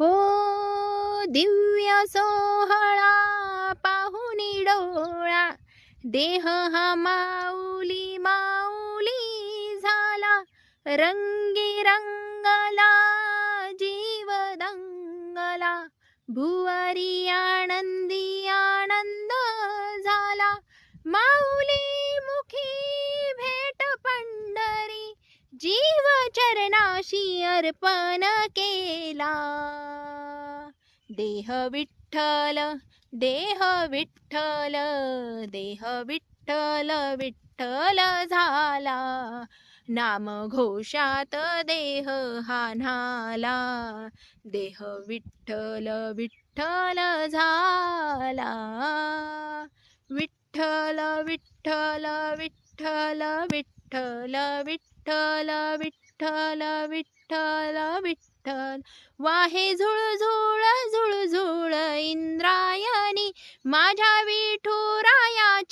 हो दिव्य सोहळा पाहुनी डोळा, देह हा माऊली माऊली झाला, रंगी रंगला जीव दंगला, भुवारी आनंदी आनंद झाला, माऊली मुखी भेट पंढरी, जीव चरणाशी अर्पण केला. देह विठ्ठल देह विठ्ठल देह विठ्ठल विठ्ठल झाला, नाम घोषात देह हा न्हाला, देह विठ्ठल विठ्ठल झाला. विठ्ठल विठ्ठल विठ्ठल विठ्ठल विठ्ठल विठ्ठल विठ्ठल विठ्ठल, वाहे झुळझुळ झुळझुळ इंद्रायणी, माझ्या विठुरायाची